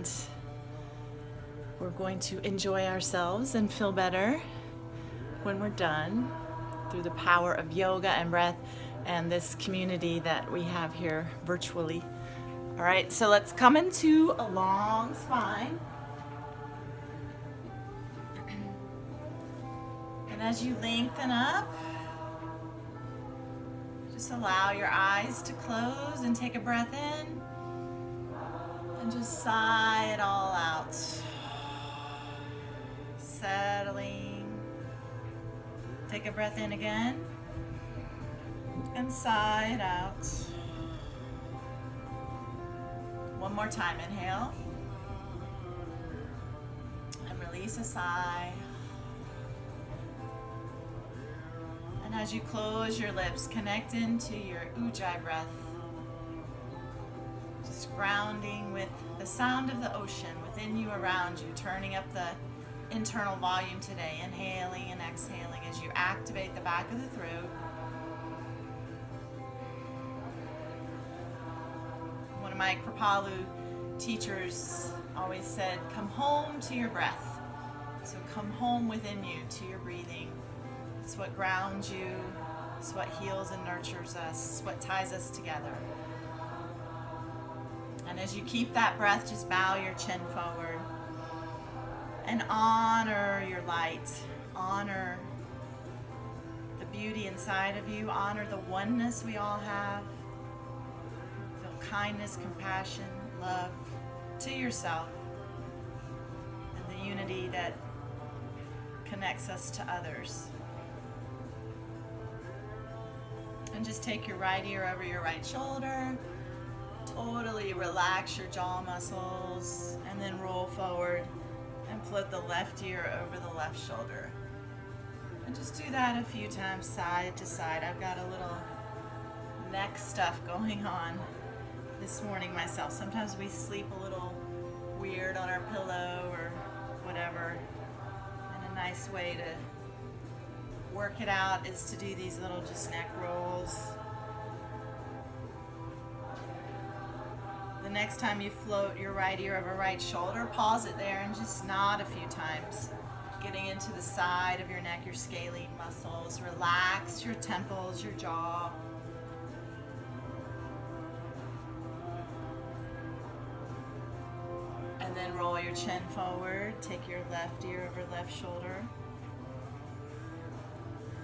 and we're going to enjoy ourselves and feel better when we're done through the power of yoga and breath and this community that we have here virtually. All right, so let's come into a long spine. And as you lengthen up, just allow your eyes to close and take a breath in and just sigh it all out. Settling. Take a breath in again and sigh it out. One more time, inhale and release a sigh. And as you close your lips, connect into your Ujjayi breath. Just grounding with the sound of the ocean within you, around you, turning up the internal volume today, inhaling and exhaling as you activate the back of the throat. One of my Kripalu teachers always said, come home to your breath. So come home within you to your breathing. It's what grounds you, it's what heals and nurtures us, it's what ties us together. And as you keep that breath, just bow your chin forward and honor your light, honor the beauty inside of you, honor the oneness we all have. Feel kindness, compassion, love to yourself, and the unity that connects us to others. And just take your right ear over your right shoulder. Totally relax your jaw muscles and then roll forward and flip the left ear over the left shoulder. And just do that a few times side to side. I've got a little neck stuff going on this morning myself. Sometimes we sleep a little weird on our pillow or whatever. And a nice way to work it out is to do these little just neck rolls. The next time you float your right ear over right shoulder, pause it there and just nod a few times, getting into the side of your neck, your scalene muscles. Relax your temples, your jaw. And then roll your chin forward, take your left ear over left shoulder.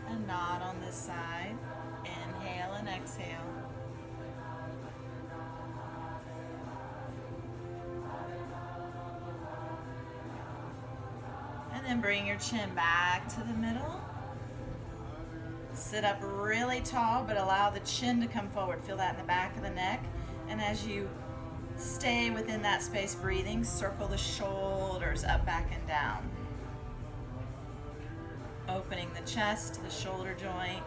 And nod on this side. Inhale and exhale. And then bring your chin back to the middle. Sit up really tall, but allow the chin to come forward. Feel that in the back of the neck. And as you stay within that space breathing, circle the shoulders up, back, and down. Opening the chest, the shoulder joint.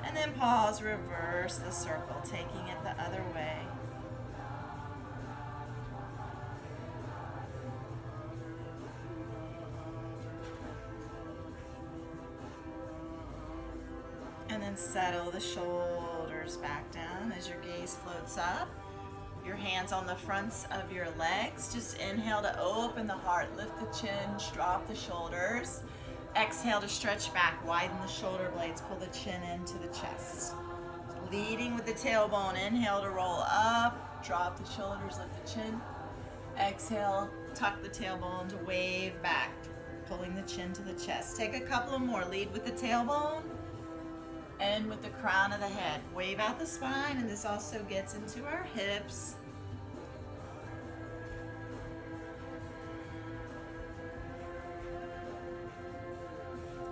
And then pause, reverse the circle, taking it the other way. And then settle the shoulders back down as your gaze floats up. Your hands on the fronts of your legs. Just inhale to open the heart, lift the chin, drop the shoulders. Exhale to stretch back, widen the shoulder blades, pull the chin into the chest. Leading with the tailbone, inhale to roll up, drop the shoulders, lift the chin. Exhale, tuck the tailbone to wave back, pulling the chin to the chest. Take a couple of more. Lead with the tailbone. End with the crown of the head. Wave out the spine, and this also gets into our hips.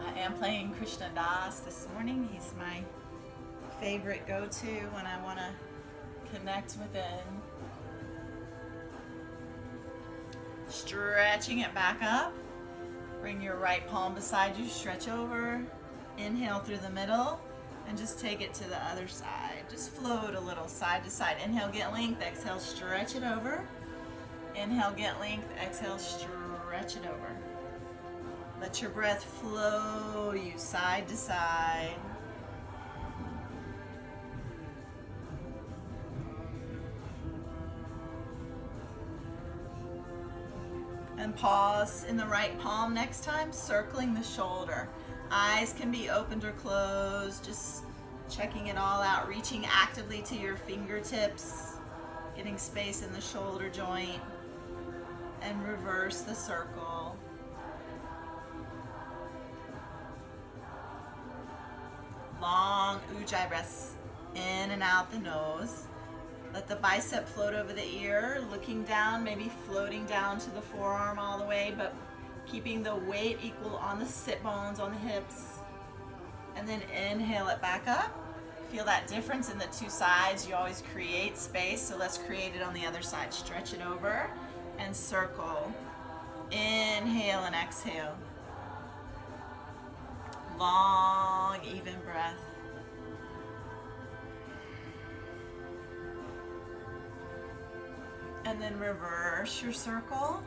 I am playing Krishna Das this morning. He's my favorite go-to when I want to connect within. Stretching it back up. Bring your right palm beside you, stretch over. Inhale through the middle. And just take it to the other side. Just float a little side to side. Inhale, get length. Exhale, stretch it over. Inhale, get length. Exhale, stretch it over. Let your breath flow you side to side. then pause in the right palm next time, circling the shoulder. Eyes can be opened or closed, just checking it all out, reaching actively to your fingertips, getting space in the shoulder joint, and reverse the circle. Long ujjayi breaths in and out the nose. Let the bicep float over the ear, looking down, maybe floating down to the forearm all the way, but keeping the weight equal on the sit bones, on the hips. And then inhale it back up. Feel that difference in the two sides. You always create space, so let's create it on the other side. Stretch it over and circle. Inhale and exhale. Long, even breath. And then reverse your circle.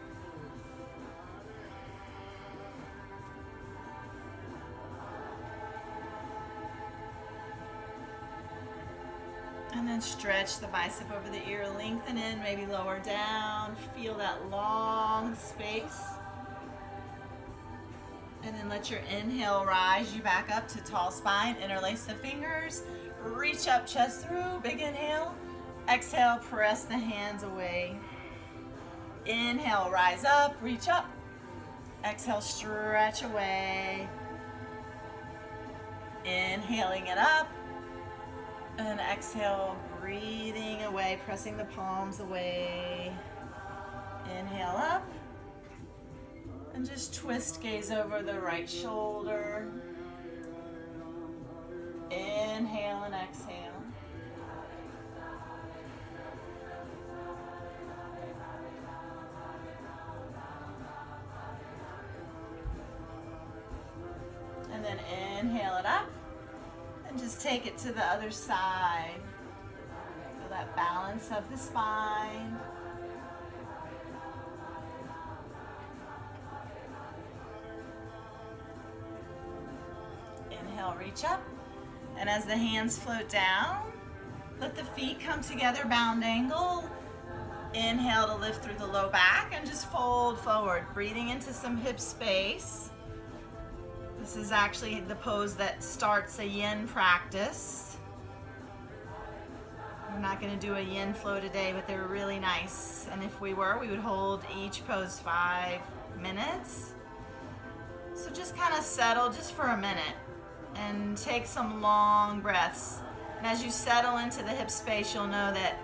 And then stretch the bicep over the ear, lengthen in, maybe lower down. Feel that long space. And then let your inhale rise you back up to tall spine. Interlace the fingers, reach up, chest through, big inhale. Exhale, press the hands away. Inhale, rise up, reach up. Exhale, stretch away. Inhaling it up. And exhale, breathing away, pressing the palms away. Inhale up. And just twist, gaze over the right shoulder. Inhale and exhale. And then inhale it up. And just take it to the other side. Feel that balance of the spine. Inhale, reach up. And as the hands float down, let the feet come together, bound angle. Inhale to lift through the low back and just fold forward, breathing into some hip space. This is actually the pose that starts a yin practice. We're not going to do a yin flow today, but they're really nice. And if we were, we would hold each pose 5 minutes. So just kind of settle just for a minute and take some long breaths. And as you settle into the hip space, you'll know that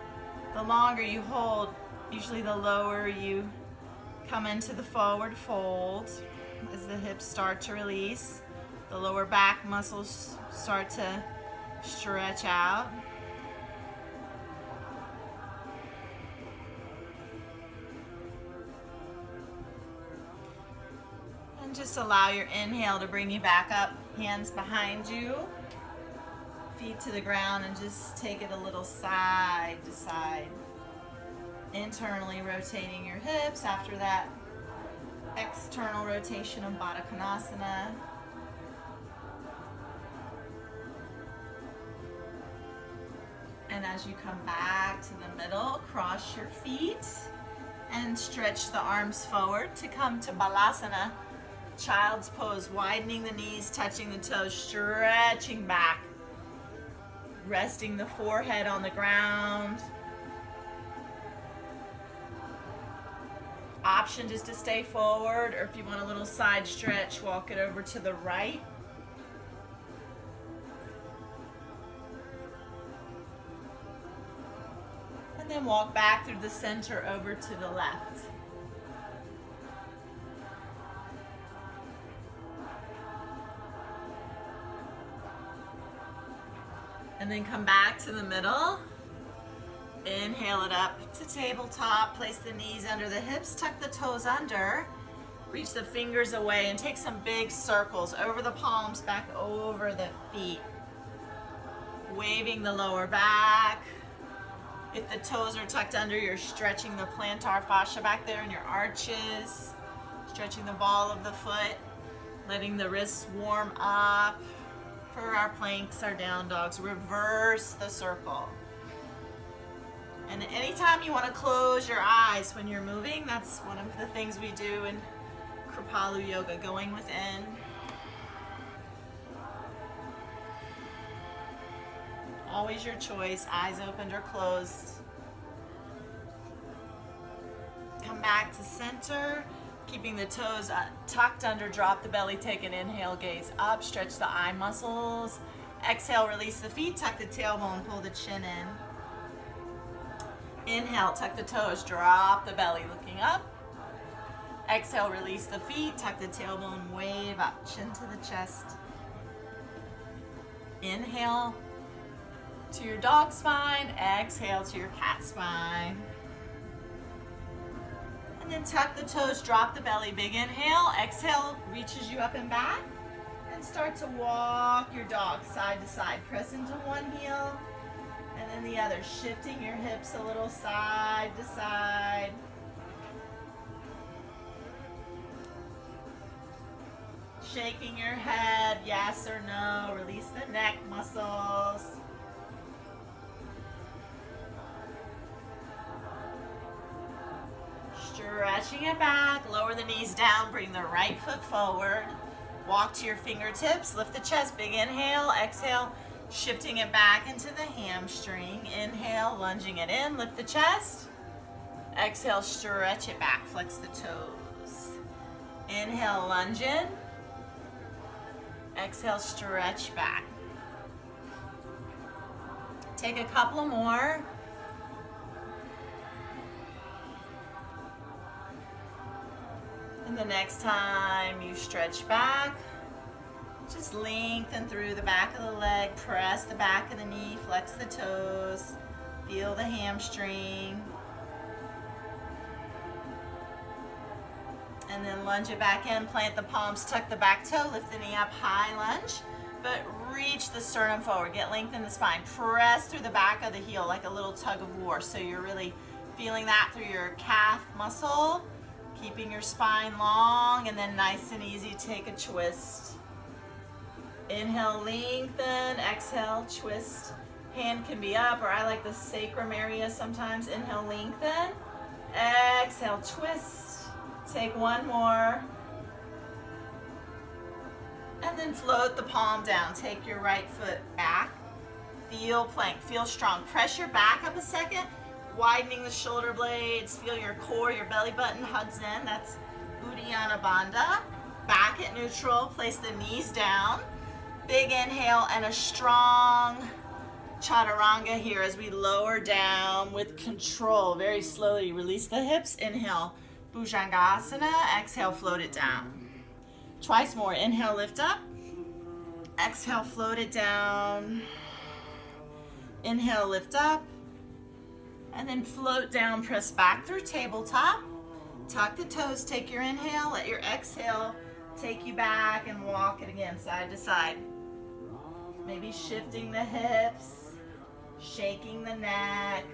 the longer you hold, usually the lower you come into the forward fold. As the hips start to release, the lower back muscles start to stretch out. And just allow your inhale to bring you back up, hands behind you, feet to the ground, and just take it a little side to side. Internally rotating your hips after that external rotation of Baddha Konasana. And as you come back to the middle, cross your feet and stretch the arms forward to come to Balasana, child's pose, widening the knees, touching the toes, stretching back, resting the forehead on the ground. Option just to stay forward, or if you want a little side stretch, walk it over to the right. And then walk back through the center over to the left. And then come back to the middle. Inhale it up to tabletop. Place the knees under the hips. Tuck the toes under. Reach the fingers away and take some big circles over the palms, back over the feet. Waving the lower back. If the toes are tucked under, you're stretching the plantar fascia back there in your arches. Stretching the ball of the foot. Letting the wrists warm up. For our planks, our down dogs, reverse the circle. And anytime you want to close your eyes when you're moving, that's one of the things we do in Kripalu yoga, going within. Always your choice, eyes opened or closed. Come back to center, keeping the toes tucked under, drop the belly, take an inhale, gaze up, stretch the eye muscles. Exhale, release the feet, tuck the tailbone, pull the chin in. Inhale, tuck the toes, drop the belly, looking up. Exhale, release the feet, tuck the tailbone, wave up, chin to the chest. Inhale to your dog spine, exhale to your cat spine. And then tuck the toes, drop the belly, big inhale. Exhale, reaches you up and back. And start to walk your dog side to side. Press into one heel and then the other, shifting your hips a little side to side. Shaking your head, yes or no. Release the neck muscles. Stretching it back, lower the knees down, bring the right foot forward. Walk to your fingertips, lift the chest, big inhale, exhale, shifting it back into the hamstring. Inhale, lunging it in, lift the chest. Exhale, stretch it back, flex the toes. Inhale, lunge in. Exhale, stretch back. Take a couple more. And the next time you stretch back, just lengthen through the back of the leg, press the back of the knee, flex the toes, feel the hamstring. And then lunge it back in, plant the palms, tuck the back toe, lift the knee up, high lunge, but reach the sternum forward, get length in the spine, press through the back of the heel like a little tug of war, so you're really feeling that through your calf muscle, keeping your spine long, and then nice and easy, take a twist. Inhale, lengthen, exhale, twist. Hand can be up, or I like the sacrum area sometimes. Inhale, lengthen, exhale, twist. Take one more. And then float the palm down. Take your right foot back. Feel plank, feel strong. Press your back up a second, widening the shoulder blades. Feel your core, your belly button hugs in. That's Uddiyana Bandha. Back at neutral, place the knees down. Big inhale and a strong chaturanga here as we lower down with control. Very slowly release the hips. Inhale, Bhujangasana. Exhale, float it down. Twice more. Inhale, lift up. Exhale, float it down. Inhale, lift up. And then float down, press back through tabletop. Tuck the toes, take your inhale, let your exhale take you back and walk it again, side to side. Maybe shifting the hips, shaking the neck.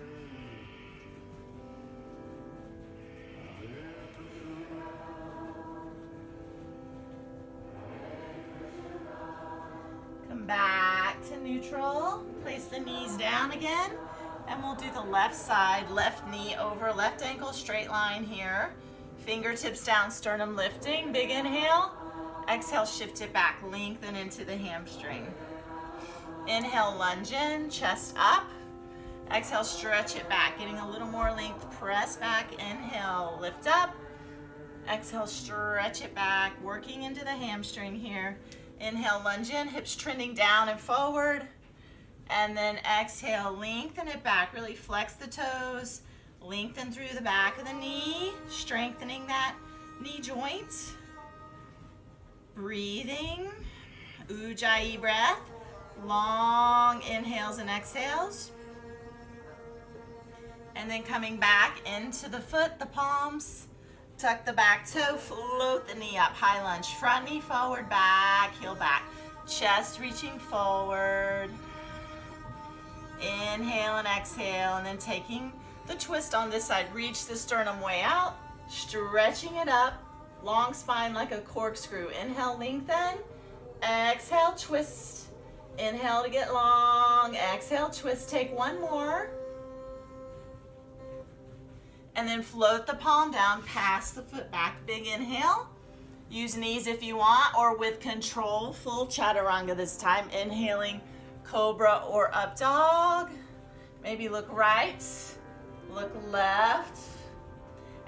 Come back to neutral. Place the knees down again. And we'll do the left side, left knee over, left ankle, straight line here. Fingertips down, sternum lifting. Big inhale. Exhale, shift it back, lengthen into the hamstring. Inhale, lunge in, chest up. Exhale, stretch it back, getting a little more length. Press back, inhale, lift up. Exhale, stretch it back, working into the hamstring here. Inhale, lunge in, hips trending down and forward. And then exhale, lengthen it back, really flex the toes, lengthen through the back of the knee, strengthening that knee joint. Breathing, Ujjayi breath, long inhales and exhales. And then coming back into the foot, the palms, tuck the back toe, float the knee up, high lunge, front knee forward, back, heel back, chest reaching forward. Inhale and exhale, and then taking the twist on this side, reach the sternum way out, stretching it up, long spine like a corkscrew. Inhale, lengthen, exhale, twist. Inhale to get long, exhale, twist. Take one more. And then float the palm down, pass the foot back. Big inhale. Use knees if you want, or with control, full chaturanga this time. Inhaling, cobra or up dog. Maybe look right, look left.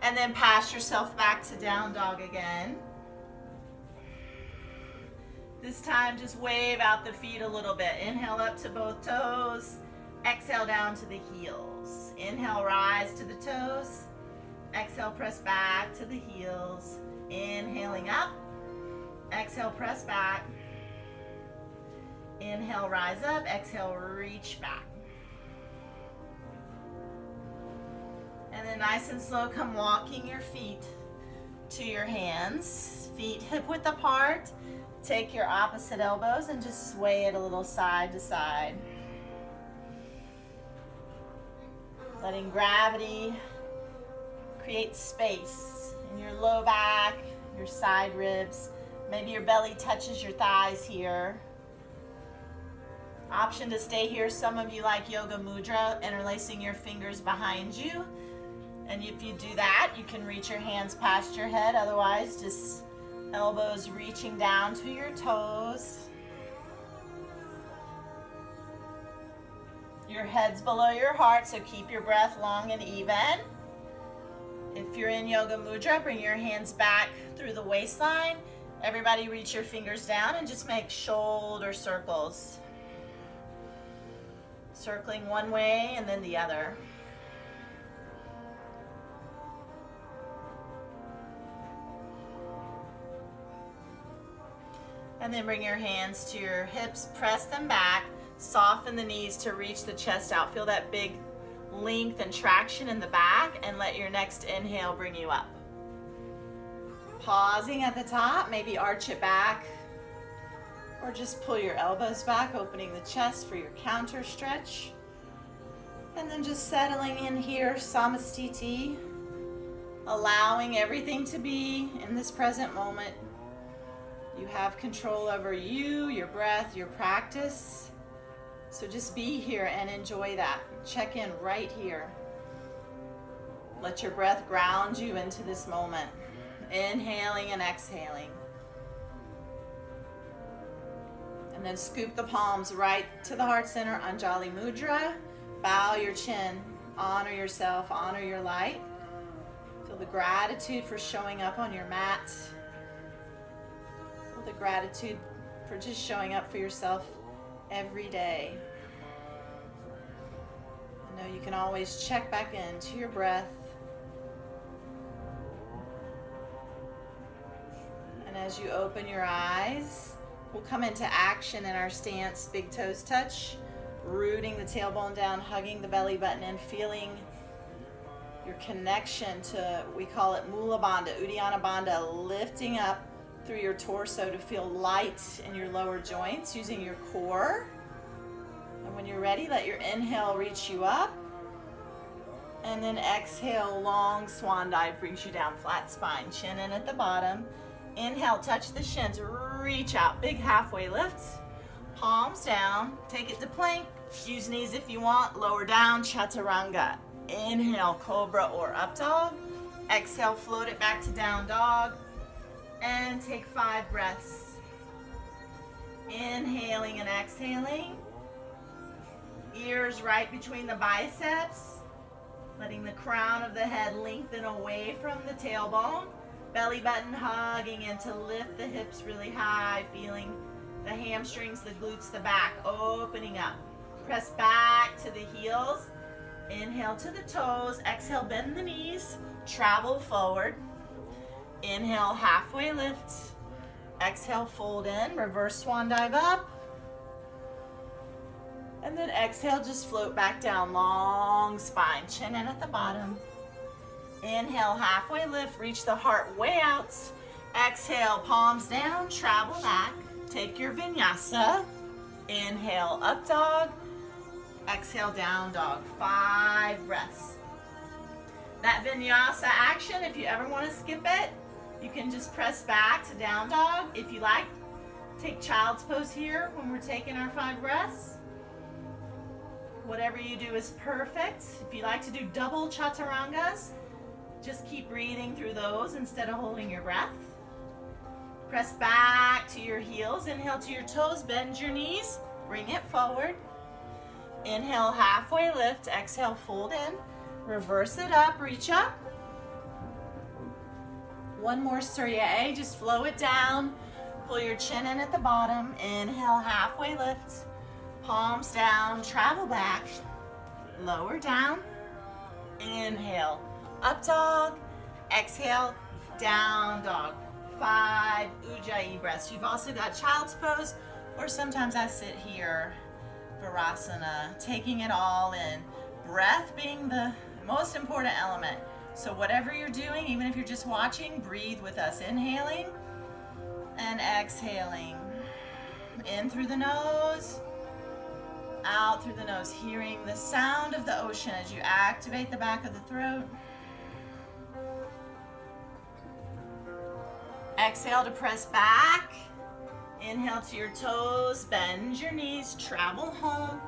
And then pass yourself back to down dog again. This time, just wave out the feet a little bit. Inhale up to both toes. Exhale down to the heels. Inhale, rise to the toes. Exhale, press back to the heels. Inhaling up. Exhale, press back. Inhale, rise up. Exhale, reach back. And then nice and slow, come walking your feet to your hands. Feet hip width apart. Take your opposite elbows and just sway it a little side to side. Letting gravity create space in your low back, your side ribs. Maybe your belly touches your thighs here. Option to stay here. Some of you like yoga mudra, interlacing your fingers behind you. And if you do that, you can reach your hands past your head. Otherwise, just elbows reaching down to your toes. Your head's below your heart, so keep your breath long and even. If you're in yoga mudra, bring your hands back through the waistline. Everybody reach your fingers down and just make shoulder circles. Circling one way and then the other. And then bring your hands to your hips, press them back, soften the knees to reach the chest out. Feel that big length and traction in the back, and let your next inhale bring you up. Pausing at the top, maybe arch it back, or just pull your elbows back, opening the chest for your counter stretch. And then just settling in here, Samastiti, allowing everything to be in this present moment. You have control over you, your breath, your practice. So just be here and enjoy that. Check in right here. Let your breath ground you into this moment. Inhaling and exhaling. And then scoop the palms right to the heart center, Anjali Mudra. Bow your chin. Honor yourself, honor your light. Feel the gratitude for showing up on your mat. The gratitude for just showing up for yourself every day. I know you can always check back into your breath. And as you open your eyes, we'll come into action in our stance. Big toes touch, rooting the tailbone down, hugging the belly button in, feeling your connection to, we call it Mula Bandha, Uddiyana Bandha, lifting up through your torso to feel light in your lower joints, using your core. And when you're ready, let your inhale reach you up. And then exhale, long swan dive brings you down, flat spine, chin in at the bottom. Inhale, touch the shins, reach out, big halfway lift. Palms down, take it to plank. Use knees if you want, lower down, chaturanga. Inhale, cobra or up dog. Exhale, float it back to down dog. And take 5 breaths. Inhaling and exhaling. Ears right between the biceps. Letting the crown of the head lengthen away from the tailbone. Belly button hugging in to lift the hips really high. Feeling the hamstrings, the glutes, the back opening up. Press back to the heels. Inhale to the toes. Exhale, bend the knees. Travel forward. Inhale, halfway lift. Exhale, fold in. Reverse swan dive up. And then exhale, just float back down. Long spine, chin in at the bottom. Inhale, halfway lift. Reach the heart way out. Exhale, palms down. Travel back. Take your vinyasa. Inhale, up dog. Exhale, down dog. 5 breaths. That vinyasa action, if you ever want to skip it, you can just press back to down dog. If you like, take child's pose here when we're taking our 5 breaths. Whatever you do is perfect. If you like to do double chaturangas, Just keep breathing through those instead of holding your breath. Press back to your heels. Inhale to your toes, bend your knees, bring it forward. Inhale, halfway lift. Exhale, fold in. Reverse it up, reach up. One more Surya A, just flow it down. Pull your chin in at the bottom. Inhale, halfway lift. Palms down, travel back. Lower down. Inhale, up dog. Exhale, down dog. 5 Ujjayi breaths. You've also got child's pose, or sometimes I sit here, Virasana, taking it all in. Breath being the most important element. So whatever you're doing, even if you're just watching, breathe with us. Inhaling and exhaling. In through the nose, out through the nose. Hearing the sound of the ocean as you activate the back of the throat. Exhale to press back. Inhale to your toes, bend your knees, travel home.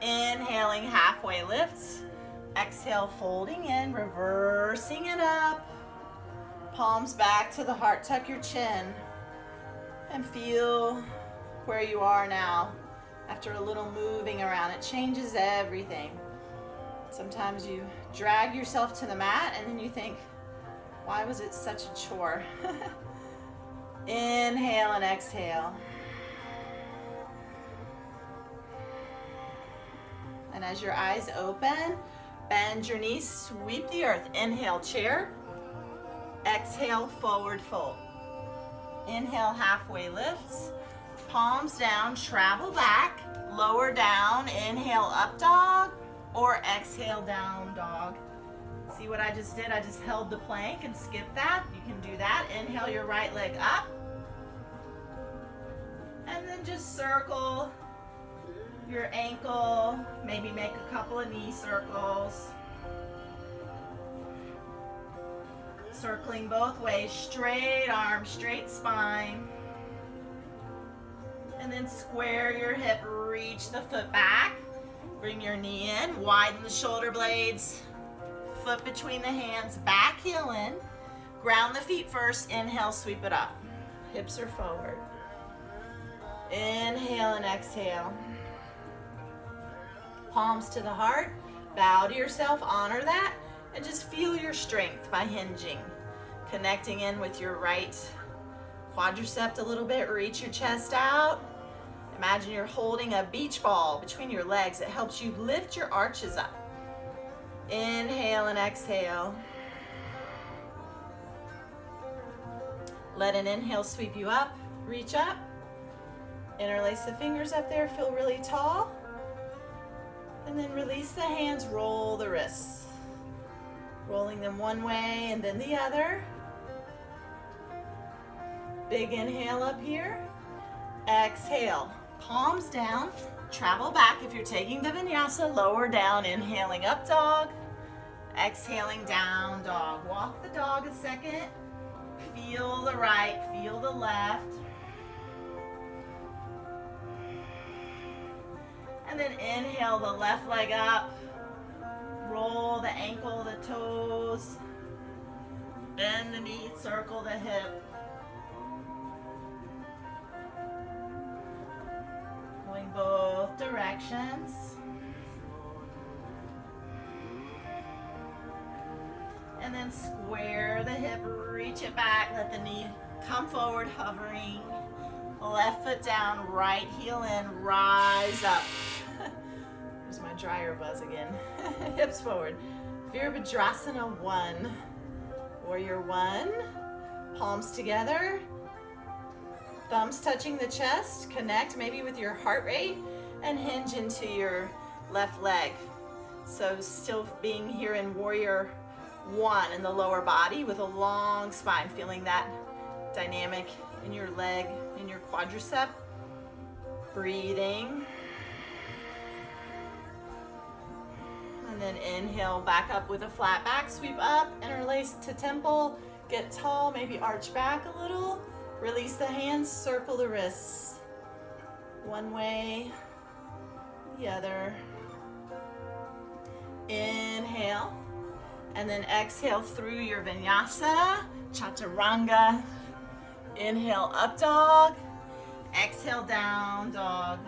Inhaling, halfway lifts. Exhale, folding in, reversing it up. Palms back to the heart, tuck your chin. And feel where you are now. After a little moving around, it changes everything. Sometimes you drag yourself to the mat and then you think, why was it such a chore? Inhale and exhale. And as your eyes open, bend your knees, sweep the earth. Inhale, chair. Exhale, forward fold. Inhale, halfway lifts. Palms down, travel back. Lower down, inhale, up dog. Or exhale, down dog. See what I just did? I just held the plank and skipped that. You can do that. Inhale your right leg up. And then just circle your ankle. Maybe make a couple of knee circles. Circling both ways. Straight arms, straight spine. And then square your hip. Reach the foot back. Bring your knee in. Widen the shoulder blades. Foot between the hands, back heel in. Ground the feet first. Inhale, sweep it up. Hips are forward. Inhale and exhale. Palms to the heart. Bow to yourself, honor that, and just feel your strength by hinging. Connecting in with your right quadricep a little bit. Reach your chest out. Imagine you're holding a beach ball between your legs. It helps you lift your arches up. Inhale and exhale. Let an inhale sweep you up. Reach up. Interlace the fingers up there. Feel really tall. And then release the hands. Roll the wrists. Rolling them one way and then the other. Big inhale up here. Exhale. Palms down. Travel back. If you're taking the vinyasa, lower down. Inhaling up dog. Exhaling down dog. Walk the dog a second. Feel the right, feel the left. And then inhale the left leg up. Roll the ankle, the toes. Bend the knee, circle the hip. Going both directions. And then square the hip, reach it back, let the knee come forward, hovering. Left foot down, right heel in, rise up. There's my dryer buzz again. Hips forward. Virabhadrasana 1. Warrior 1. Palms together. Thumbs touching the chest. Connect maybe with your heart rate and hinge into your left leg. So still being here in Warrior 1 in the lower body with a long spine, feeling that dynamic in your leg, in your quadricep. Breathing. And then inhale back up with a flat back, sweep up, interlace to temple, get tall, maybe arch back a little, release the hands, circle the wrists. One way, the other. Inhale. And then exhale through your vinyasa, chaturanga. Inhale, up dog. Exhale, down dog.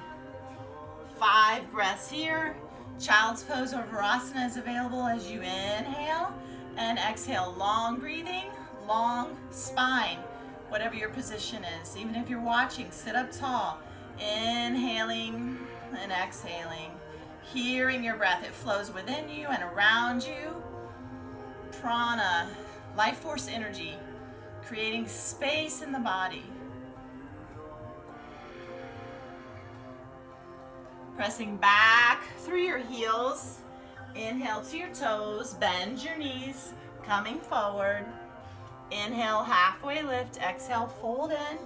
5 breaths here. Child's pose or Virasana is available as you inhale and exhale. Long breathing, long spine, whatever your position is. Even if you're watching, sit up tall. Inhaling and exhaling. Hearing your breath. It flows within you and around you. Prana, life force energy, creating space in the body. Pressing back through your heels. Inhale to your toes, bend your knees, coming forward. Inhale, halfway lift. Exhale, fold in.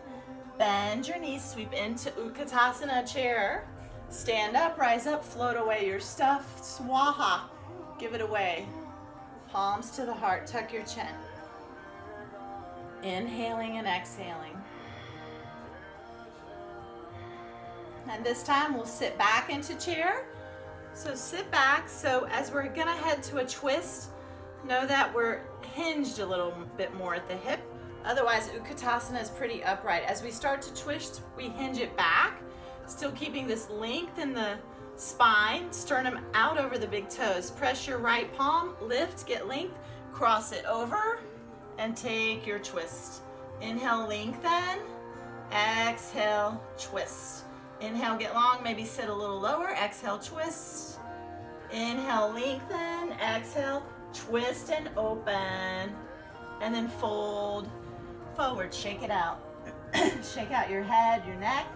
Bend your knees, sweep into Utkatasana chair. Stand up, rise up, float away your stuff. Swaha, give it away. Palms to the heart, tuck your chin. Inhaling and exhaling. And this time we'll sit back into chair. So sit back. So as we're gonna head to a twist, know that we're hinged a little bit more at the hip. Otherwise, Utkatasana is pretty upright. As we start to twist, we hinge it back, still keeping this length in the spine, sternum out over the big toes. Press your right palm, lift, get length, cross it over, and take your twist. Inhale, lengthen. Exhale, twist. Inhale, get long, maybe sit a little lower. Exhale, twist. Inhale, lengthen. Exhale, twist and open. And then fold forward, shake it out. Shake out your head, your neck.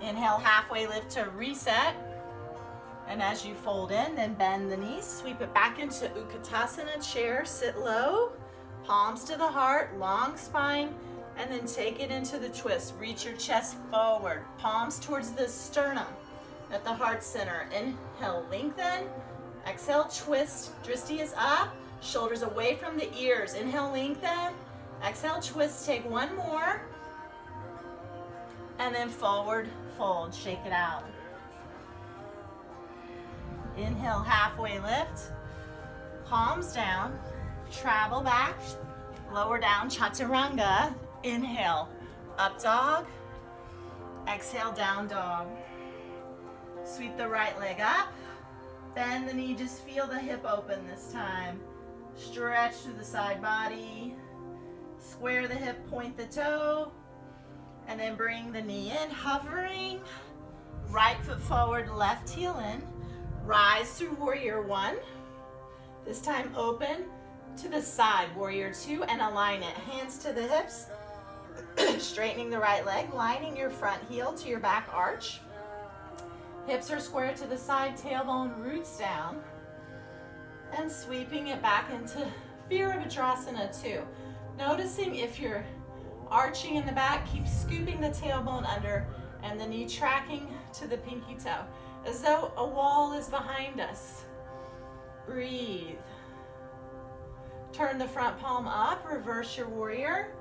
Inhale, halfway lift to reset. And as you fold in, then bend the knees, sweep it back into Utkatasana chair, sit low, palms to the heart, long spine, and then take it into the twist. Reach your chest forward, palms towards the sternum at the heart center. Inhale, lengthen. Exhale, twist. Dristi is up, shoulders away from the ears. Inhale, lengthen. Exhale, twist. Take one more. And then forward fold, shake it out. Inhale, halfway lift. Palms down, travel back, lower down, chaturanga. Inhale, up dog. Exhale, down dog. Sweep the right leg up. Bend the knee, just feel the hip open this time. Stretch through the side body. Square the hip, point the toe. And then bring the knee in, hovering. Right foot forward, left heel in. Rise through warrior one. This time open to the side, warrior two, and align it. Hands to the hips. Straightening the right leg, lining your front heel to your back arch. Hips are square to the side, tailbone roots down. And sweeping it back into Virabhadrasana 2. Noticing if you're arching in the back, keep scooping the tailbone under and the knee tracking to the pinky toe, as though a wall is behind us. Breathe. Turn the front palm up, reverse your warrior.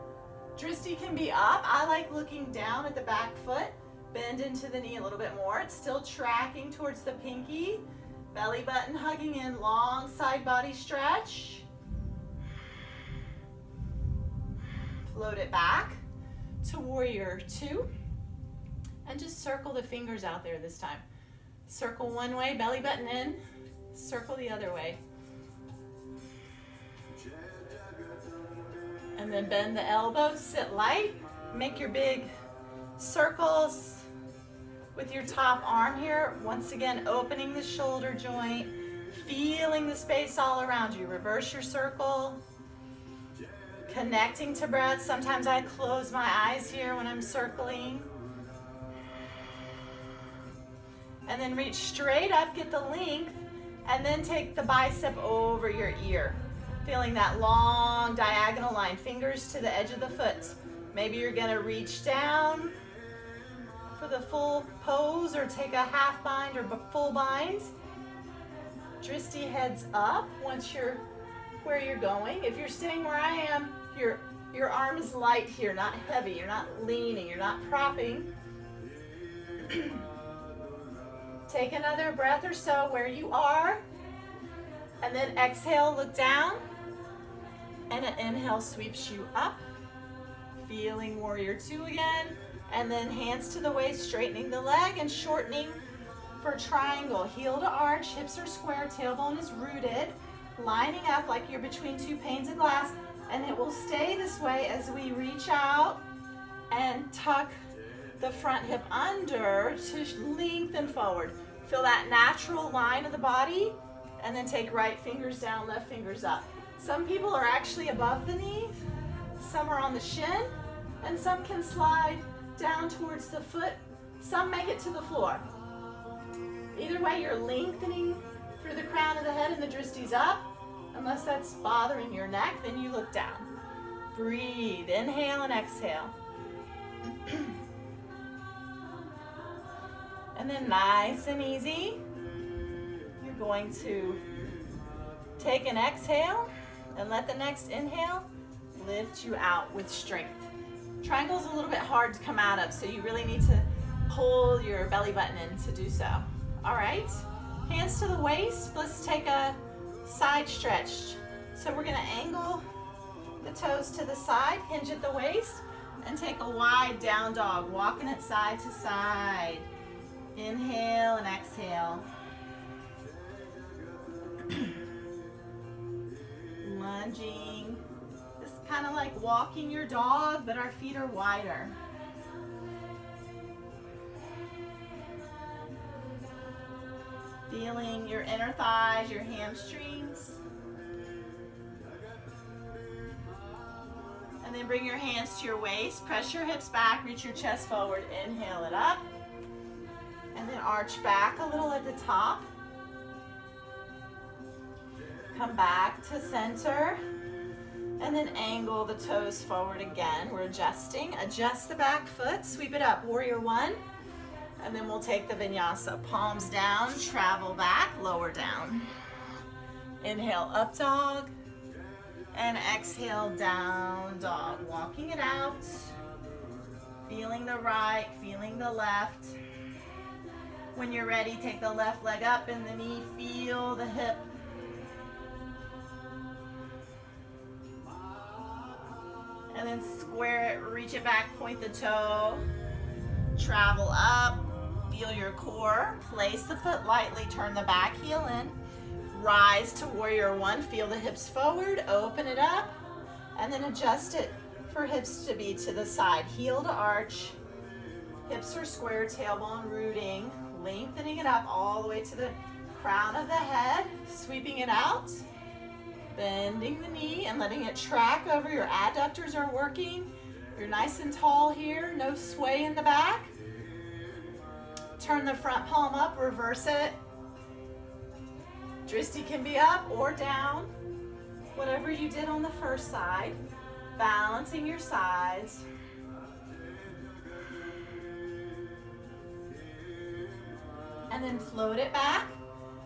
Dristi can be up. I like looking down at the back foot. Bend into the knee a little bit more. It's still tracking towards the pinky. Belly button hugging in, long side body stretch. Float it back to warrior two. And just circle the fingers out there this time. Circle one way, belly button in. Circle the other way. And then bend the elbows, sit light. Make your big circles with your top arm here. Once again, opening the shoulder joint, feeling the space all around you. Reverse your circle. Connecting to breath. Sometimes I close my eyes here when I'm circling. And then reach straight up, get the length, and then take the bicep over your ear. Feeling that long diagonal line, fingers to the edge of the foot. Maybe you're gonna reach down for the full pose or take a half bind or full bind. Dristi heads up once you're where you're going. If you're staying where I am, your arm is light here, not heavy. You're not leaning, you're not propping. Take another breath or so where you are. And then exhale, look down. And an inhale sweeps you up. Feeling warrior two again. And then hands to the waist, straightening the leg and shortening for triangle. Heel to arch, hips are square, tailbone is rooted. Lining up like you're between two panes of glass. And it will stay this way as we reach out and tuck the front hip under to lengthen forward. Feel that natural line of the body, and then take right fingers down, left fingers up. Some people are actually above the knee, some are on the shin, and some can slide down towards the foot. Some make it to the floor. Either way, you're lengthening through the crown of the head and the dristi's up. Unless that's bothering your neck, then you look down. Breathe, inhale and exhale. And then nice and easy, you're going to take an exhale and let the next inhale lift you out with strength. Triangle is a little bit hard to come out of, so you really need to pull your belly button in to do so. All right, hands to the waist. Let's take a side stretch. So we're gonna angle the toes to the side, hinge at the waist, and take a wide down dog, walking it side to side. Inhale and exhale. Lunging. It's kind of like walking your dog, but our feet are wider. Feeling your inner thighs, your hamstrings. And then bring your hands to your waist. Press your hips back, reach your chest forward. Inhale it up. And then arch back a little at the top. Come back to center. And then angle the toes forward again. We're adjusting. Adjust the back foot. Sweep it up. Warrior one. And then we'll take the vinyasa. Palms down, travel back, lower down. Inhale, up dog. And exhale, down dog. Walking it out. Feeling the right, feeling the left. When you're ready, take the left leg up and the knee, feel the hip. And then square it, reach it back, point the toe. Travel up, feel your core. Place the foot lightly, turn the back heel in. Rise to warrior one, feel the hips forward, open it up. And then adjust it for hips to be to the side. Heel to arch, hips are square, tailbone rooting. Lengthening it up all the way to the crown of the head, sweeping it out, bending the knee and letting it track over. Your adductors are working. You're nice and tall here, no sway in the back. Turn the front palm up, reverse it. Dristi can be up or down, whatever you did on the first side. Balancing your sides. And then float it back,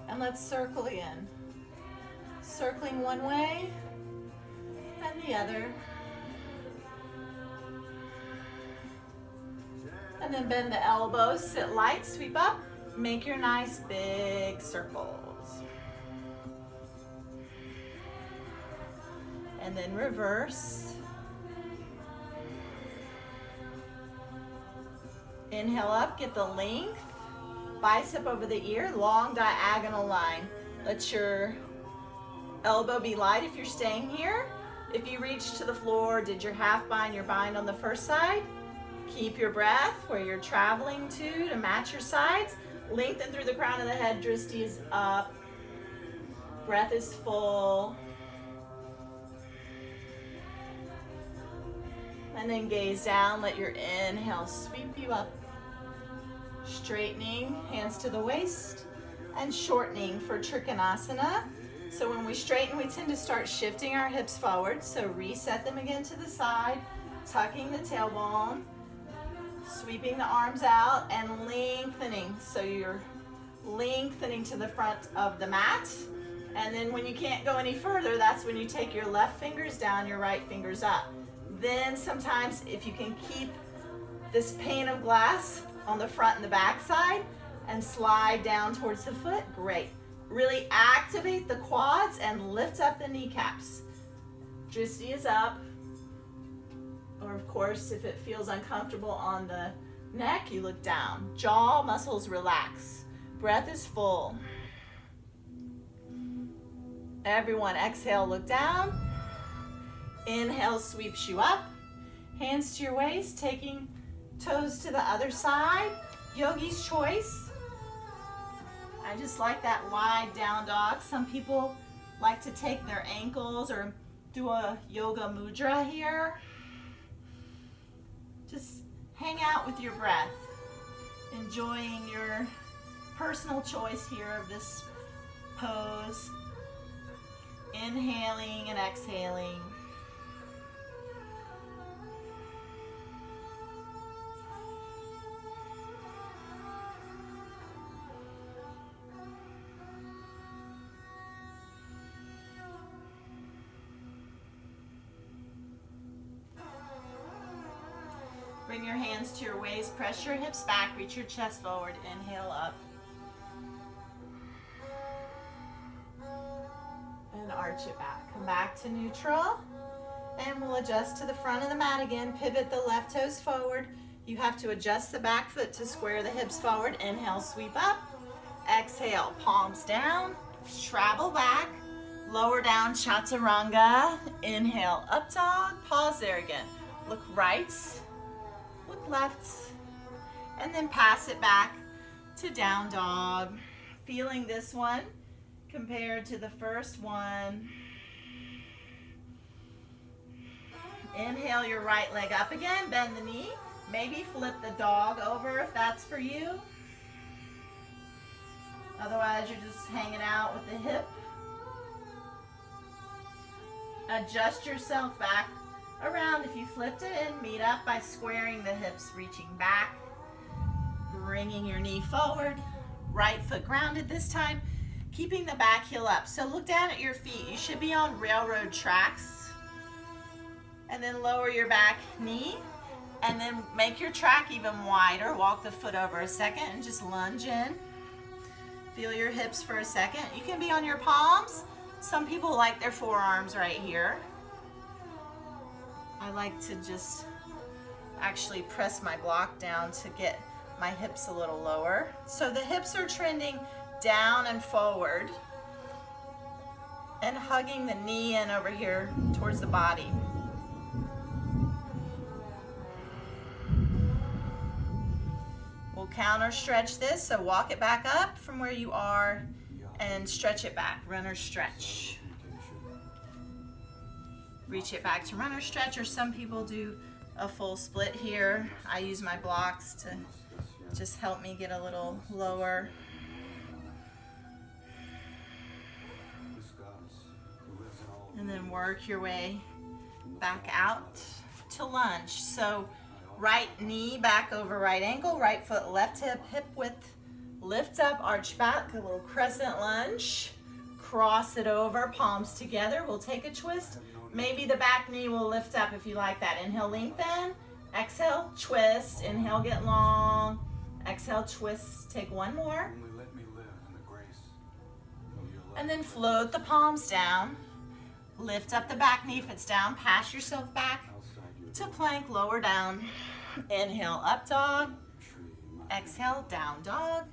and let's circle again. Circling one way and the other. And then bend the elbows, sit light, sweep up, make your nice big circles. And then reverse. Inhale up, get the length. Bicep over the ear, long diagonal line. Let your elbow be light if you're staying here. If you reach to the floor, did your half bind, your bind on the first side. Keep your breath where you're traveling to match your sides. Lengthen through the crown of the head, dristi is up. Breath is full. And then gaze down, let your inhale sweep you up. Straightening, hands to the waist, and shortening for Trikonasana. So when we straighten, we tend to start shifting our hips forward. So reset them again to the side, tucking the tailbone, sweeping the arms out, and lengthening. So you're lengthening to the front of the mat. And then when you can't go any further, that's when you take your left fingers down, your right fingers up. Then sometimes if you can keep this pane of glass on the front and the back side and slide down towards the foot, great. Really activate the quads and lift up the kneecaps. Drishti is up. Or of course, if it feels uncomfortable on the neck, you look down. Jaw muscles relax. Breath is full. Everyone, exhale, look down. Inhale, sweeps you up. Hands to your waist, taking toes to the other side. Yogi's choice. I just like that wide down dog. Some people like to take their ankles or do a yoga mudra here. Just hang out with your breath, enjoying your personal choice here of this pose. Inhaling and exhaling. Bring your hands to your waist, press your hips back, reach your chest forward, inhale up. And arch it back. Come back to neutral. And we'll adjust to the front of the mat again. Pivot the left toes forward. You have to adjust the back foot to square the hips forward. Inhale, sweep up. Exhale, palms down. Travel back. Lower down, chaturanga. Inhale, up dog. Pause there again. Look right. Look left. And then pass it back to down dog. Feeling this one compared to the first one. Inhale your right leg up again, bend the knee. Maybe flip the dog over if that's for you. Otherwise, you're just hanging out with the hip. Adjust yourself back around if you flipped it and meet up by squaring the hips, reaching back, bringing your knee forward. Right foot grounded this time, keeping the back heel up. So look down at your feet. You should be on railroad tracks. And then lower your back knee. And then make your track even wider. Walk the foot over a second and just lunge in. Feel your hips for a second. You can be on your palms. Some people like their forearms right here. I like to just actually press my block down to get my hips a little lower. So the hips are trending down and forward and hugging the knee in over here towards the body. We'll counter stretch this, so walk it back up from where you are and stretch it back, runner stretch. Reach it back to runner stretch, or some people do a full split here. I use my blocks to just help me get a little lower. And then work your way back out to lunge. So right knee back over right ankle, right foot left hip, hip width, lift up, arch back, a little crescent lunge. Cross it over, palms together. We'll take a twist. Maybe the back knee will lift up if you like that. Inhale, lengthen. Exhale, twist. Inhale, get long. Exhale, twist. Take one more. And then float the palms down. Lift up the back knee if it's down. Pass yourself back to plank, lower down. Inhale, up dog. Exhale, down dog.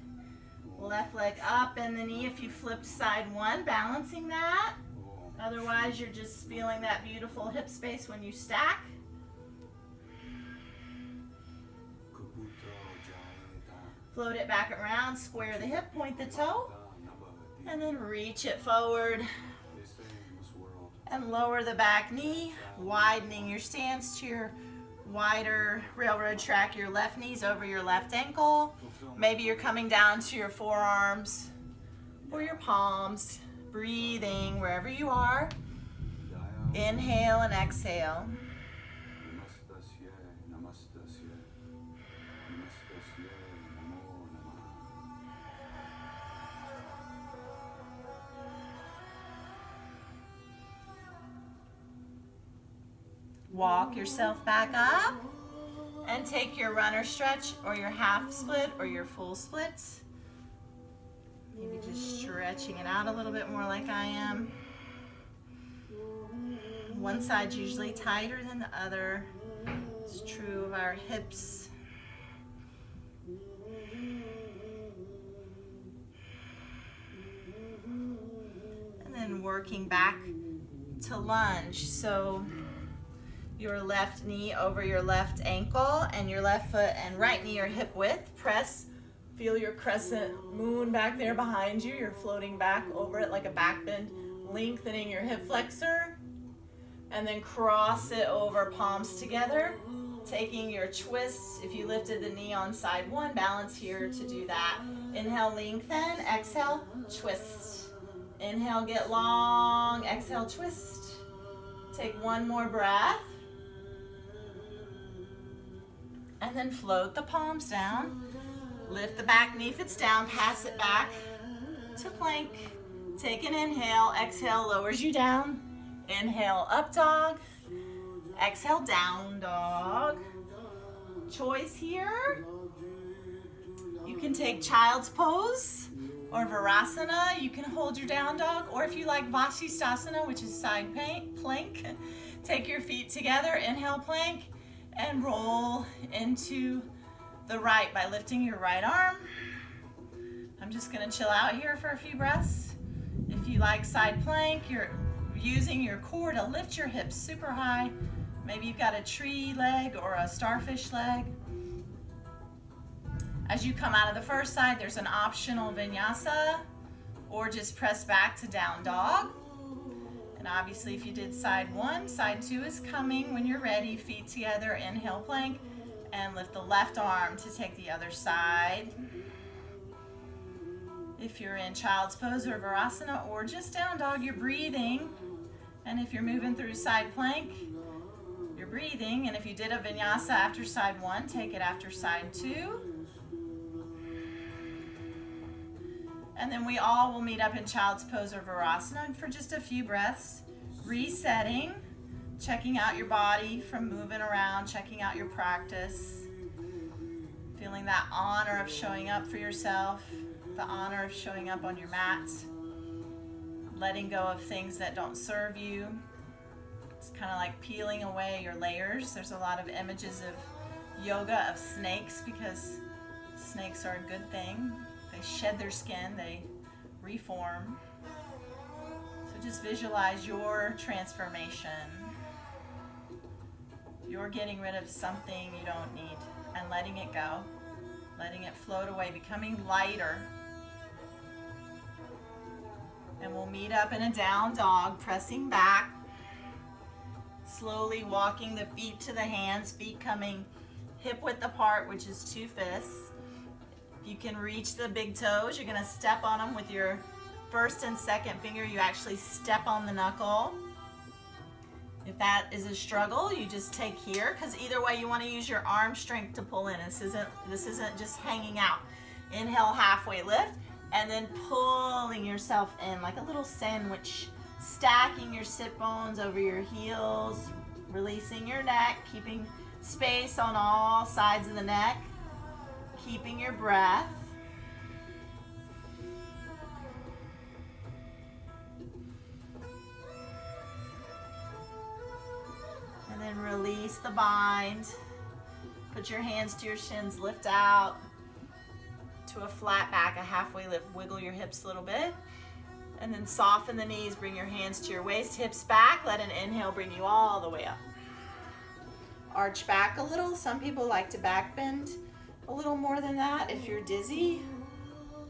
Left leg up and the knee if you flip side one, balancing that. Otherwise, you're just feeling that beautiful hip space when you stack. Float it back around, square the hip, point the toe, and then reach it forward. And lower the back knee, widening your stance to your wider railroad track. Your left knee's over your left ankle. Maybe you're coming down to your forearms or your palms. Breathing wherever you are. Inhale and exhale. Walk yourself back up and take your runner stretch or your half split or your full split. Maybe just stretch Stretching it out a little bit more like I am. One side's usually tighter than the other. It's true of our hips. And then working back to lunge. So your left knee over your left ankle and your left foot and right knee are hip width. Press, feel your crescent moon back there behind you. You're floating back over it like a back bend, lengthening your hip flexor. And then cross it over, palms together. Taking your twists, if you lifted the knee on side one, balance here to do that. Inhale, lengthen, exhale, twist. Inhale, get long, exhale, twist. Take one more breath. And then float the palms down. Lift the back knee if it's down, pass it back to plank. Take an inhale, exhale, lowers you down. Inhale, up dog. Exhale, down dog. Choice here. You can take child's pose or Virasana. You can hold your down dog, or if you like Vasisthasana, which is side plank, take your feet together, inhale plank, and roll into the right by lifting your right arm. I'm just gonna chill out here for a few breaths. If you like side plank, you're using your core to lift your hips super high. Maybe you've got a tree leg or a starfish leg. As you come out of the first side, there's an optional vinyasa, or just press back to down dog. And obviously if you did side one, side two is coming when you're ready. Feet together, inhale plank, and lift the left arm to take the other side. If you're in child's pose or Virasana or just down dog, you're breathing. And if you're moving through side plank, you're breathing. And if you did a vinyasa after side one, take it after side two. And then we all will meet up in child's pose or Virasana for just a few breaths, resetting, checking out your body from moving around, checking out your practice, feeling that honor of showing up for yourself, the honor of showing up on your mat, letting go of things that don't serve you. It's kind of like peeling away your layers. There's a lot of images of yoga of snakes because snakes are a good thing. They shed their skin, they reform. So just visualize your transformation. You're getting rid of something you don't need and letting it go, letting it float away, becoming lighter. And we'll meet up in a down dog, pressing back, slowly walking the feet to the hands, feet coming hip width apart, which is 2 fists. If you can reach the big toes, you're gonna step on them with your first and second finger. You actually step on the knuckle. If that is a struggle, you just take here, because either way you wanna use your arm strength to pull in. This isn't just hanging out. Inhale, halfway lift, and then pulling yourself in like a little sandwich, stacking your sit bones over your heels, releasing your neck, keeping space on all sides of the neck, keeping your breath. And then release the bind. Put your hands to your shins, lift out to a flat back, a halfway lift. Wiggle your hips a little bit. And then soften the knees, bring your hands to your waist, hips back. Let an inhale bring you all the way up. Arch back a little. Some people like to back bend a little more than that. If you're dizzy,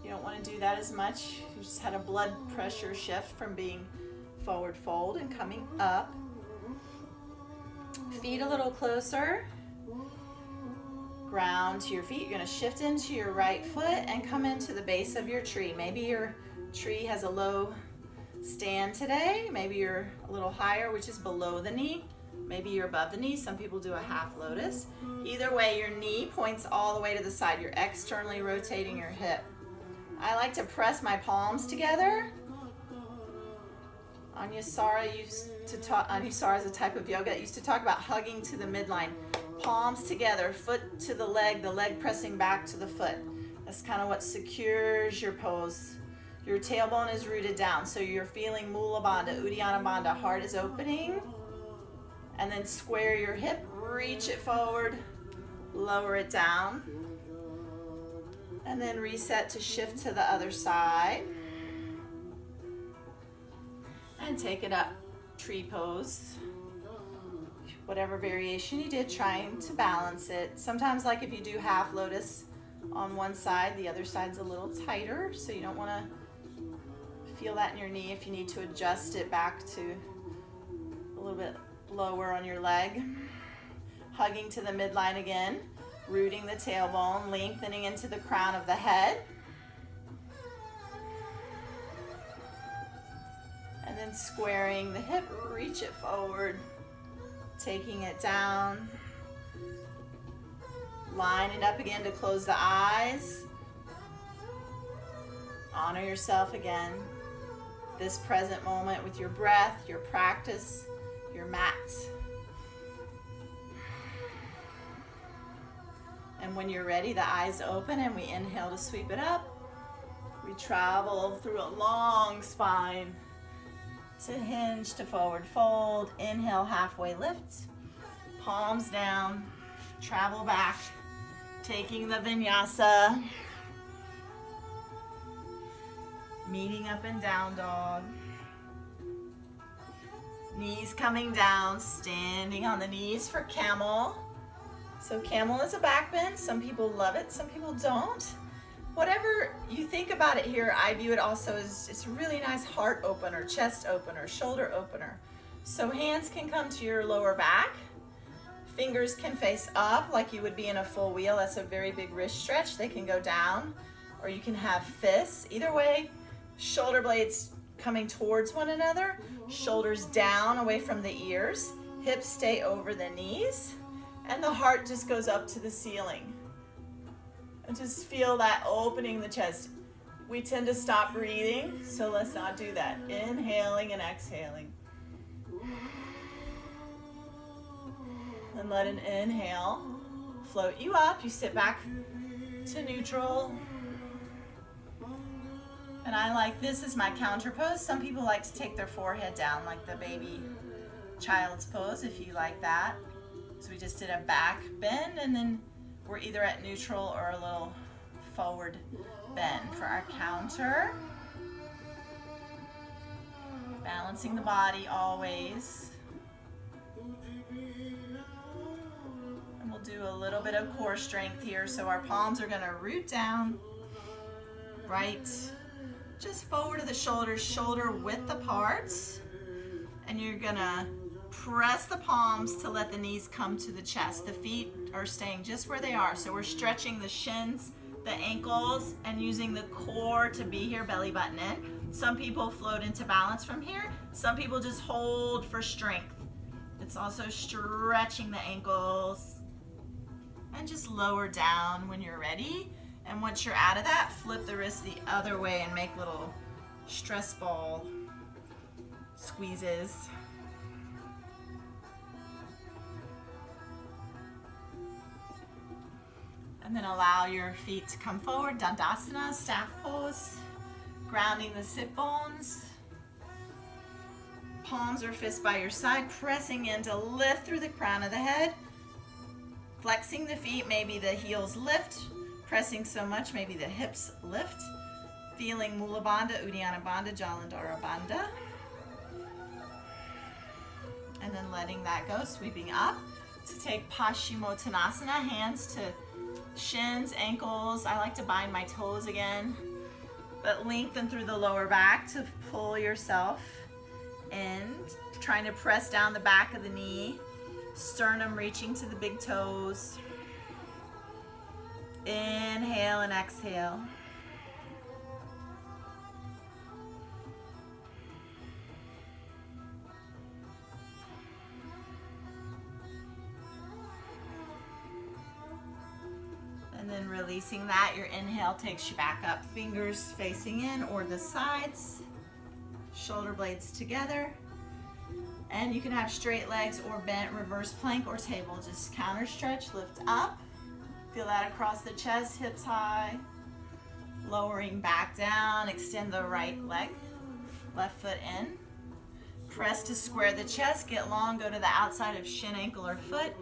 you don't want to do that as much. You just had a blood pressure shift from being forward fold and coming up. Feet a little closer. Ground to your feet. You're going to shift into your right foot and come into the base of your tree. Maybe your tree has a low stand today. Maybe you're a little higher, which is below the knee. Maybe you're above the knee. Some people do a half lotus. Either way, your knee points all the way to the side. You're externally rotating your hip. I like to press my palms together. Anusara is a type of yoga that used to talk about hugging to the midline. Palms together, foot to the leg pressing back to the foot. That's kind of what secures your pose. Your tailbone is rooted down, so you're feeling Mula Bandha, Uddiyana Bandha, heart is opening. And then square your hip, reach it forward, lower it down. And then reset to shift to the other side. And take it up, tree pose. Whatever variation you did, trying to balance it. Sometimes, like if you do half lotus on one side, the other side's a little tighter, so you don't want to feel that in your knee. If you need to adjust it back to a little bit lower on your leg. Hugging to the midline again, rooting the tailbone, lengthening into the crown of the head. And then squaring the hip, reach it forward, taking it down. Line it up again to close the eyes. Honor yourself again. This present moment with your breath, your practice, your mat. And when you're ready, the eyes open and we inhale to sweep it up. We travel through a long spine to hinge to forward fold. Inhale, halfway lift. Palms down. Travel back. Taking the vinyasa. Meeting up in down dog. Knees coming down, standing on the knees for camel. So camel is a back bend. Some people love it, some people don't. Whatever you think about it here, I view it also as it's a really nice heart opener, chest opener, shoulder opener. So hands can come to your lower back. Fingers can face up like you would be in a full wheel. That's a very big wrist stretch. They can go down, or you can have fists. Either way, shoulder blades coming towards one another, shoulders down away from the ears, hips stay over the knees, and the heart just goes up to the ceiling. And just feel that opening the chest. We tend to stop breathing, so let's not do that. Inhaling and exhaling. And let an inhale float you up. You sit back to neutral. And I like this as my counter pose. Some people like to take their forehead down like the baby child's pose, if you like that. So we just did a back bend, and then we're either at neutral or a little forward bend for our counter. Balancing the body always. And we'll do a little bit of core strength here. So our palms are gonna root down, right, just forward of the shoulders, shoulder width apart. And you're gonna press the palms to let the knees come to the chest. The feet are staying just where they are. So we're stretching the shins, the ankles, and using the core to be here, belly button in. Some people float into balance from here. Some people just hold for strength. It's also stretching the ankles. And just lower down when you're ready. And once you're out of that, flip the wrist the other way and make little stress ball squeezes. And then allow your feet to come forward, Dandasana, staff pose, grounding the sit bones. Palms or fists by your side, pressing in to lift through the crown of the head. Flexing the feet, maybe the heels lift. Pressing so much, maybe the hips lift. Feeling Mula Bandha, Uddiyana Bandha, Jalandhara Bandha. And then letting that go, sweeping up to take Paschimottanasana, hands to shins, ankles. I like to bind my toes again, but lengthen through the lower back to pull yourself in, trying to press down the back of the knee, sternum reaching to the big toes. Inhale and exhale. And then releasing that, your inhale takes you back up, fingers facing in or the sides, shoulder blades together. And you can have straight legs or bent reverse plank or table. Just counter stretch, lift up. Feel that across the chest, hips high. Lowering back down, extend the right leg, left foot in. Press to square the chest, get long, go to the outside of shin, ankle, or foot.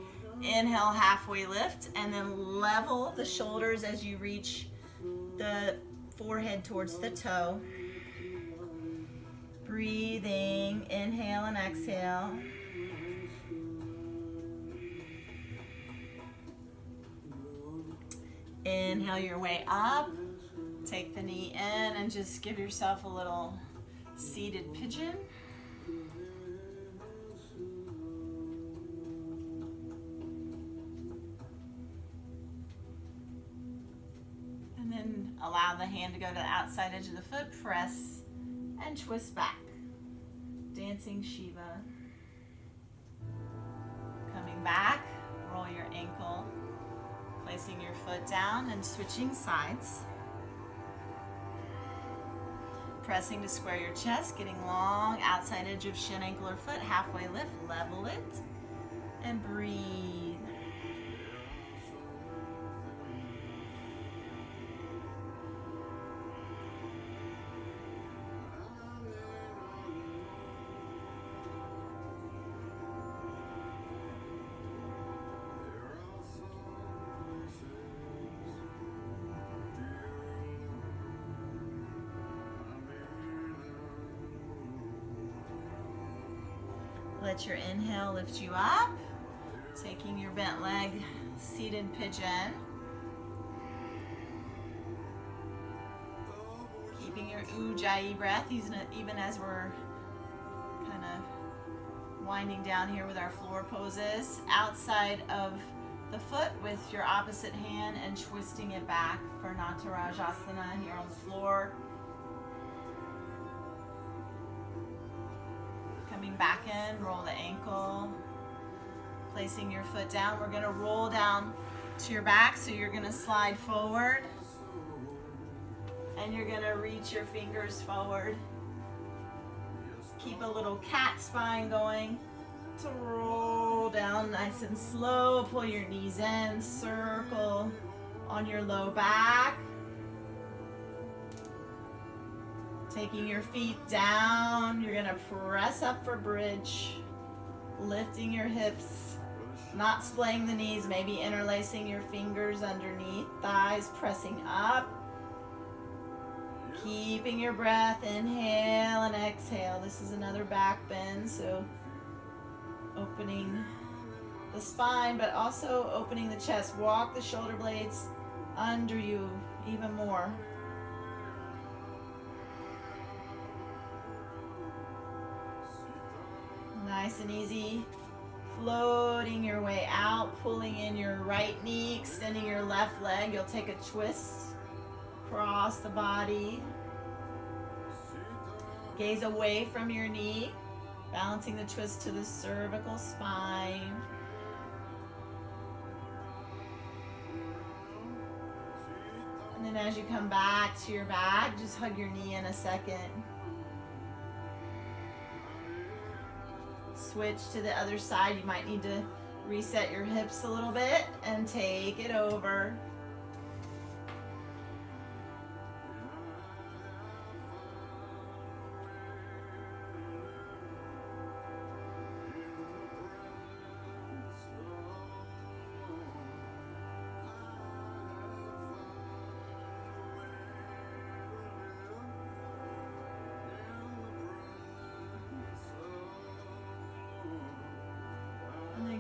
Inhale, halfway lift, and then level the shoulders as you reach the forehead towards the toe. Breathing, inhale and exhale. Inhale your way up. Take the knee in and just give yourself a little seated pigeon. And then allow the hand to go to the outside edge of the foot. Press and twist back. Dancing Shiva. Coming back, roll your ankle. Placing your foot down and switching sides. Pressing to square your chest, getting long, outside edge of shin, ankle, or foot, halfway lift, level it, and breathe. Let your inhale lift you up, taking your bent leg, seated pigeon. Keeping your Ujjayi breath, even as we're kind of winding down here with our floor poses. Outside of the foot with your opposite hand and twisting it back for Natarajasana here on the floor. Coming back in, roll the ankle, placing your foot down. We're going to roll down to your back, so you're going to slide forward and you're going to reach your fingers forward. Keep a little cat spine going to roll down nice and slow. Pull your knees in, circle on your low back. Taking your feet down, you're gonna press up for bridge, lifting your hips, not splaying the knees, maybe interlacing your fingers underneath, thighs pressing up. Keeping your breath, inhale and exhale. This is another back bend, so opening the spine, but also opening the chest. Walk the shoulder blades under you even more. Nice and easy, floating your way out, pulling in your right knee, extending your left leg. You'll take a twist across the body. Gaze away from your knee, balancing the twist to the cervical spine. And then as you come back to your back, just hug your knee in a second. Switch to the other side. You might need to reset your hips a little bit and take it over.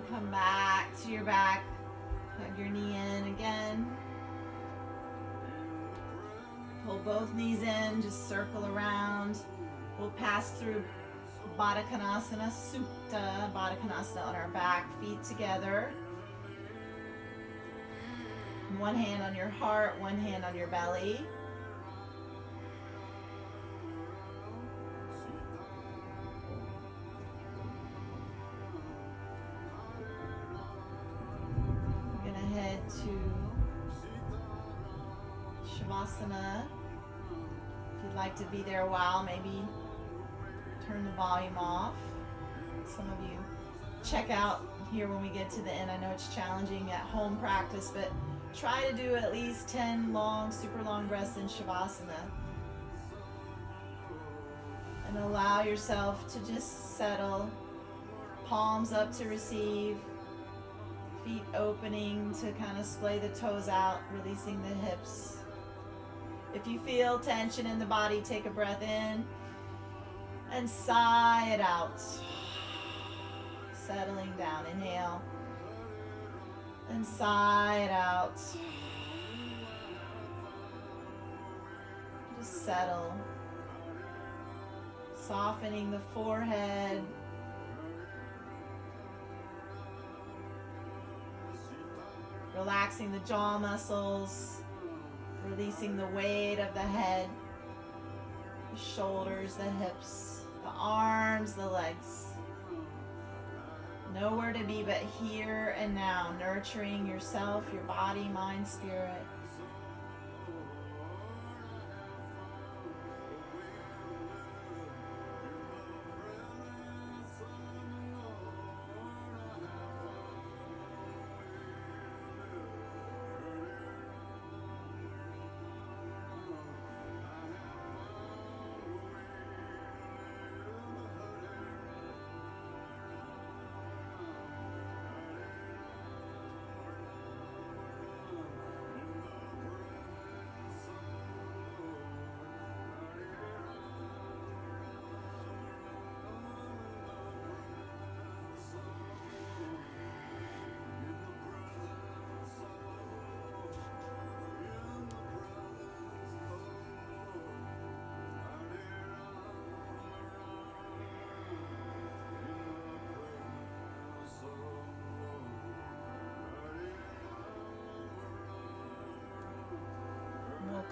Come back to your back, hug your knee in again. Pull both knees in, just circle around. We'll pass through Baddha Konasana, Supta Baddha Konasana on our back, feet together. One hand on your heart, one hand on your belly. Head to Shavasana. If you'd like to be there a while, maybe turn the volume off. Some of you check out here when we get to the end. I know it's challenging at home practice, but Try to do at least 10 long, super long breaths in Shavasana. And allow yourself to just settle. Palms up to receive. Feet opening to kind of splay the toes out, releasing the hips. If you feel tension in the body, take a breath in and sigh it out. Settling down. Inhale and sigh it out. Just settle. Softening the forehead. Relaxing the jaw muscles. Releasing the weight of the head, the shoulders, the hips, the arms, the legs. Nowhere to be but here and now, nurturing yourself, your body, mind, spirit.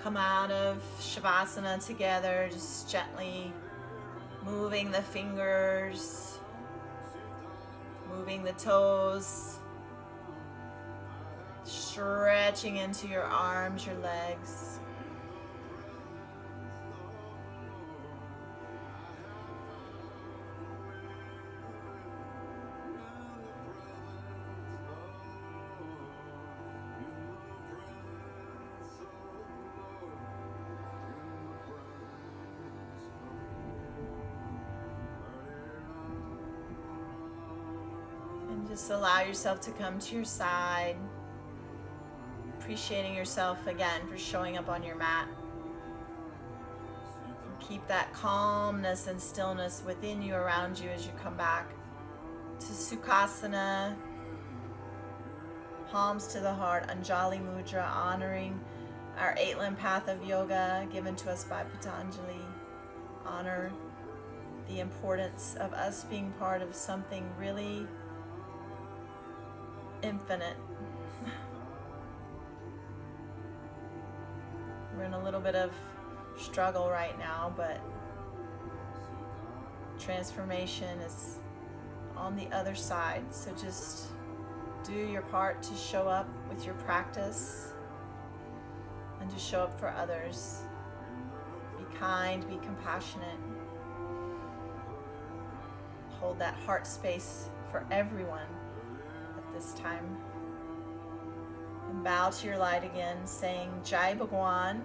Come out of Shavasana together, just gently moving the fingers, moving the toes, stretching into your arms, your legs. Just allow yourself to come to your side, appreciating yourself again for showing up on your mat. And keep that calmness and stillness within you, around you as you come back to Sukhasana. Palms to the heart, Anjali Mudra, honoring our 8-limb path of yoga given to us by Patanjali. Honor the importance of us being part of something really infinite. We're in a little bit of struggle right now, but transformation is on the other side. So just do your part to show up with your practice and to show up for others. Be kind, be compassionate. Hold that heart space for everyone this time. And bow to your light again, saying Jai Bhagwan.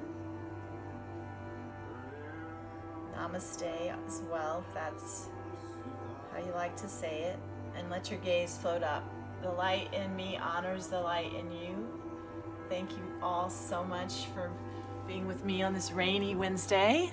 Namaste as well, if that's how you like to say it. And let your gaze float up. The light in me honors the light in you. Thank you all so much for being with me on this rainy Wednesday.